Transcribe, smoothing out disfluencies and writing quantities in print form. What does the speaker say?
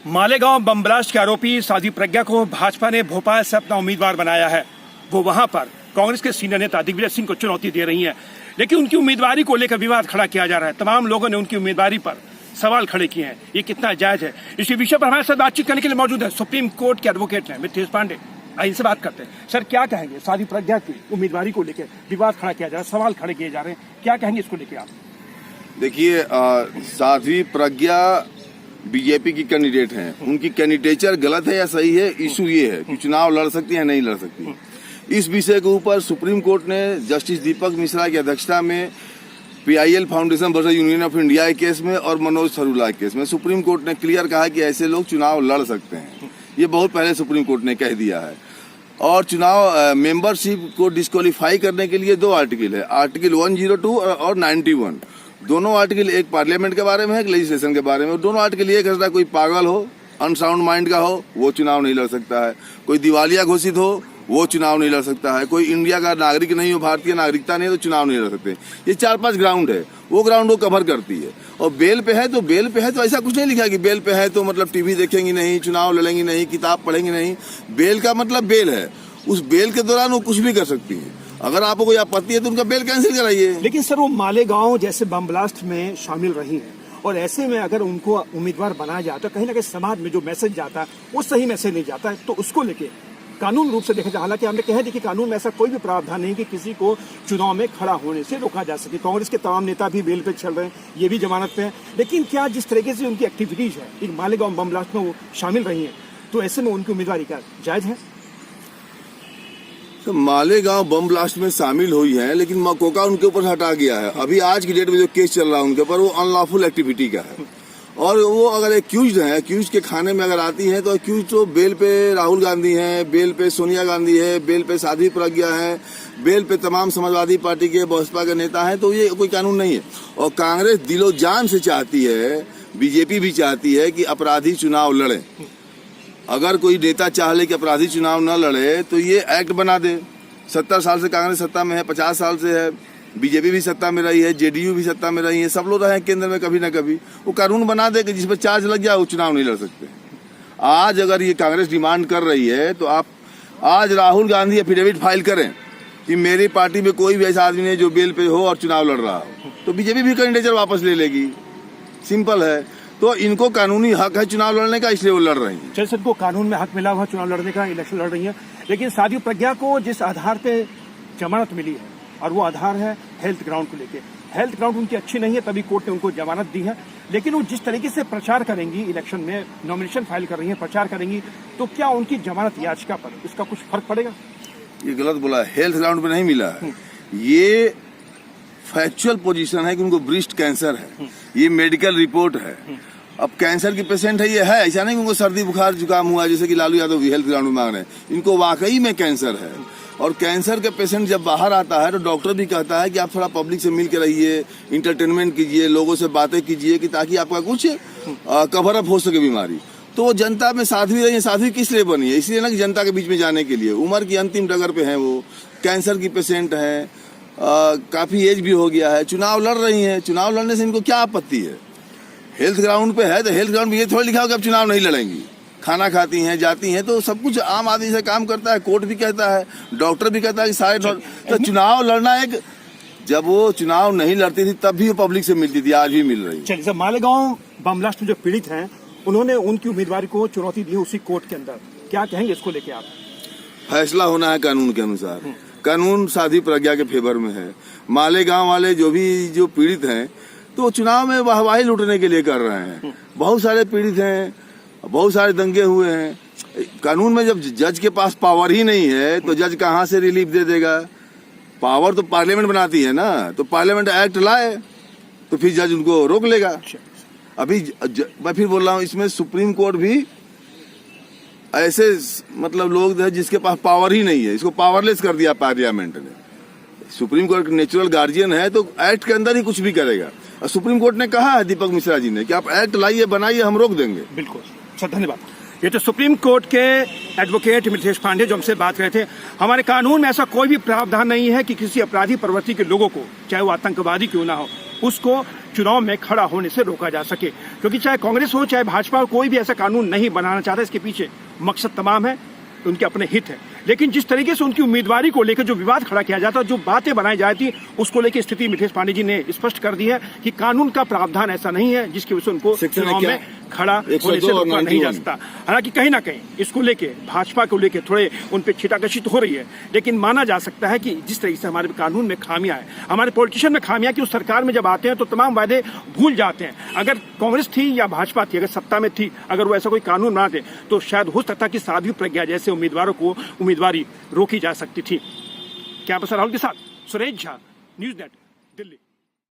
Malegaon bomb blast के आरोपी साध्वी प्रज्ञा को भाजपा ने भोपाल से अपना उम्मीदवार बनाया है। वो वहां पर कांग्रेस के सीनियर नेता दिग्विजय सिंह को चुनौती दे रही हैं, लेकिन उनकी उम्मीदवारी को लेकर विवाद खड़ा किया जा रहा है। तमाम लोगों ने उनकी उम्मीदवारी पर सवाल खड़े किए हैं, ये कितना जायज है। इसी विषय पर हमारे साथ बातचीत करने के लिए मौजूद है सुप्रीम कोर्ट के एडवोकेट हैं मिथिलेश पांडे। आइए इनसे बात करते हैं। सर, क्या कहेंगे साध्वी प्रज्ञा की उम्मीदवारी को लेकर विवाद खड़ा किया जा रहा है, सवाल खड़े किए जा रहे हैं, क्या कहेंगे इसको लेकर आप? देखिए, साध्वी प्रज्ञा बीजेपी की कैंडिडेट हैं। उनकी कैंडिडेचर गलत है या सही है, इशू ये है कि चुनाव लड़ सकती है या नहीं लड़ सकती। इस विषय के ऊपर सुप्रीम कोर्ट ने जस्टिस दीपक मिश्रा की अध्यक्षता में PIL foundation versus union of India के केस में और मनोज थरूला के केस में सुप्रीम कोर्ट ने क्लियर कहा कि ऐसे लोग चुनाव लड़ सकते हैं। ये बहुत पहले सुप्रीम कोर्ट ने कह दिया है। और चुनाव मेंबरशिप को डिस्क्वालीफाई करने के लिए दो आर्टिकल है, आर्टिकल 102 और 91। दोनों आर्टिकल, एक पार्लियामेंट के बारे में है, एक लेजिस्लेशन के बारे में। दोनों आर्टिकल ये कहता है कोई पागल हो, अनसाउंड माइंड का हो, वो चुनाव नहीं लड़ सकता है। कोई दिवालिया घोषित हो, वो चुनाव नहीं लड़ सकता है। कोई इंडिया का नागरिक नहीं हो, भारतीय नागरिकता नहीं है, तो चुनाव नहीं लड़ सकते। ये 4-5 ग्राउंड है, वो ग्राउंड वो कवर करती है। और बेल पे है तो ऐसा कुछ नहीं लिखा कि बेल पे है तो मतलब टीवी देखेंगी नहीं, चुनाव लड़ेंगी नहीं, किताब पढ़ेंगी नहीं। बेल का मतलब बेल है, उस बेल के दौरान वो कुछ भी कर सकती है। अगर आपको कोई आपत्ति है तो उनका बेल कैंसिल कराइए। लेकिन सर, वो मालेगांव जैसे बम ब्लास्ट में शामिल रही हैं, और ऐसे में अगर उनको उम्मीदवार बनाया जाता है, कहीं ना कहीं समाज में जो मैसेज जाता है वो सही मैसेज नहीं जाता है, तो उसको लेके कानून रूप से देखा जाए, हालांकि हमने कह दी कि कानून में ऐसा कोई भी प्रावधान नहीं कि किसी को चुनाव में खड़ा होने से रोका जा सके। कांग्रेस के तमाम नेता भी बेल पे चल रहे हैं, ये भी जमानत पे हैं। लेकिन क्या जिस तरीके से उनकी एक्टिविटीज है, एक मालेगांव बम ब्लास्ट में वो शामिल रही हैं, तो ऐसे में उनकी उम्मीदवारी क्या जायज है? तो मालेगांव बम ब्लास्ट में शामिल हुई है, लेकिन मकोका उनके ऊपर हटा गया है। अभी आज की डेट में जो केस चल रहा है उनके ऊपर, वो अनलॉफुल एक्टिविटी का है। और वो अगर एक्यूज्ड है, एक्यूज्ड के खाने में अगर आती है, तो एक्यूज्ड तो बेल पे राहुल गांधी है, बेल पे सोनिया गांधी है, बेल पे साध्वी प्रज्ञा है, बेल पे तमाम समाजवादी पार्टी के, बसपा के नेता हैं। तो ये कोई कानून नहीं है। और कांग्रेस दिलो जान से चाहती है, बीजेपी भी चाहती है कि अपराधी चुनाव लड़े। अगर कोई नेता चाह ले कि अपराधी चुनाव न लड़े तो ये एक्ट बना दे। 70 साल से कांग्रेस सत्ता में है, 50 साल से है, बीजेपी भी सत्ता में रही है, JDU भी सत्ता में रही है, सब लोग रहे केंद्र में कभी न कभी। वो कानून बना दे कि जिस पर चार्ज लग जाए वो चुनाव नहीं लड़ सकते। आज अगर ये कांग्रेस डिमांड कर रही है तो आप आज राहुल गांधी एफिडेविट फाइल करें कि मेरी पार्टी में कोई भी ऐसा आदमी नहीं जो बेल पे हो और चुनाव लड़ रहा हो, तो बीजेपी भी कैंडिडेचर वापस ले लेगी। सिंपल है। तो इनको कानूनी हक है चुनाव लड़ने का, इसलिए वो लड़ रही हैं। चलिए, इनको कानून में हक मिला हुआ चुनाव लड़ने का, इलेक्शन लड़ रही है। लेकिन साध्वी प्रज्ञा को जिस आधार पे जमानत मिली है, और वो आधार है हेल्थ ग्राउंड को लेके, हेल्थ ग्राउंड उनकी अच्छी नहीं है, तभी कोर्ट ने उनको जमानत दी है। लेकिन वो जिस तरीके से प्रचार करेंगी, इलेक्शन में नॉमिनेशन फाइल कर रही है, प्रचार करेंगी, तो क्या उनकी जमानत याचिका पर इसका कुछ फर्क पड़ेगा? ये गलत बोला है, हेल्थ ग्राउंड पे नहीं मिला है। ये फैक्चुअल पोजीशन है कि उनको ब्रेस्ट कैंसर है, ये मेडिकल रिपोर्ट है। अब कैंसर की पेशेंट है, ये है, ऐसा नहीं कि उनको सर्दी बुखार जुकाम हुआ जैसे कि लालू यादव भी हेल्थ ग्राउंड में मांग रहे हैं। इनको वाकई में कैंसर है। और कैंसर के पेशेंट जब बाहर आता है तो डॉक्टर भी कहता है कि आप थोड़ा पब्लिक से मिल के रहिए, इंटरटेनमेंट कीजिए, लोगों से बातें कीजिए, कि ताकि आपका कुछ कवर अप हो सके बीमारी। तो वो जनता में साध्वी रही है। साध्वी किस लिए बनी है? इसलिए ना कि जनता के बीच में जाने के लिए। उम्र की अंतिम डगर पे है, वो कैंसर की पेशेंट है, काफी एज भी हो गया है, चुनाव लड़ रही है। चुनाव लड़ने से इनको क्या आपत्ति है? हेल्थ ग्राउंड पे है तो हेल्थ ग्राउंड में ये थोड़ा लिखा हो कि अब चुनाव नहीं लड़ेंगी। खाना खाती हैं, जाती हैं, तो सब कुछ आम आदमी से काम करता है। कोर्ट भी कहता है, डॉक्टर भी कहता है कि सारे तो चुनाव लड़ना एक, जब वो चुनाव नहीं लड़ती थी तब भी वो पब्लिक से मिलती थी, आज भी मिल रही है। चलिए सर, मालेगांव बम ब्लास्ट में जो पीड़ित हैं, उन्होंने उनकी उम्मीदवारी को चुनौती दी उसी कोर्ट के अंदर, क्या कहेंगे इसको लेके आप? फैसला होना है कानून के अनुसार। कानून साध्वी प्रज्ञा के फेवर में है। मालेगांव वाले जो पीड़ित हैं, तो चुनाव में वाहवाही लूटने के लिए कर रहे हैं। बहुत सारे पीड़ित हैं, बहुत सारे दंगे हुए हैं। कानून में जब जज के पास पावर ही नहीं है तो जज कहाँ से रिलीफ दे देगा? पावर तो पार्लियामेंट बनाती है ना, तो पार्लियामेंट एक्ट लाए तो फिर जज उनको रोक लेगा। अभी मैं फिर बोल रहा हूँ, इसमें सुप्रीम कोर्ट भी ऐसे मतलब लोग हैं जिसके पास पावर ही नहीं है, इसको पावरलेस कर दिया पार्लियामेंट ने। सुप्रीम कोर्ट नेचुरल गार्जियन है तो एक्ट के अंदर ही कुछ भी करेगा। और सुप्रीम कोर्ट ने कहा है दीपक मिश्रा जी ने कि आप एक्ट लाइए, बनाइए, हम रोक देंगे। बिल्कुल सर, धन्यवाद। ये तो सुप्रीम कोर्ट के एडवोकेट मिथिलेश पांडे जो हमसे बात कर रहे थे। हमारे कानून में ऐसा कोई भी प्रावधान नहीं है कि किसी अपराधी प्रवृत्ति के लोगों को, चाहे वो आतंकवादी क्यों ना हो, उसको चुनाव में खड़ा होने से रोका जा सके। क्योंकि चाहे कांग्रेस हो चाहे भाजपा हो, कोई भी ऐसा कानून नहीं बनाना चाहता। इसके पीछे मकसद तमाम है, उनके अपने हित है। लेकिन जिस तरीके से उनकी उम्मीदवारी को लेकर जो विवाद खड़ा किया जाता है, जो बातें बनाई जाती, उसको लेकर स्थिति मिथिलेश पांडे जी ने स्पष्ट कर दी है कि कानून का प्रावधान ऐसा नहीं है जिसकी वजह से उनको चुनाव में खड़ा होने से रोका नहीं जा सकता। हालांकि कहीं ना कहीं इसको लेके भाजपा को लेके थोड़े उन पर छिटाकशी हो रही है, लेकिन माना जा सकता है कि जिस तरीके से हमारे कानून में खामियां है, हमारे पॉलिटिशियन में खामियां कि उस सरकार में जब आते हैं तो तमाम वादे भूल जाते हैं। अगर कांग्रेस थी या भाजपा थी, अगर सत्ता में थी, अगर वो ऐसा कोई कानून बनाते तो शायद हो सकता कि साध्वी प्रज्ञा जैसे उम्मीदवारों को उम्मीदवारी रोकी जा सकती थी। कैंपस राहुल के साथ सुरेश झा, न्यूज़ नेट।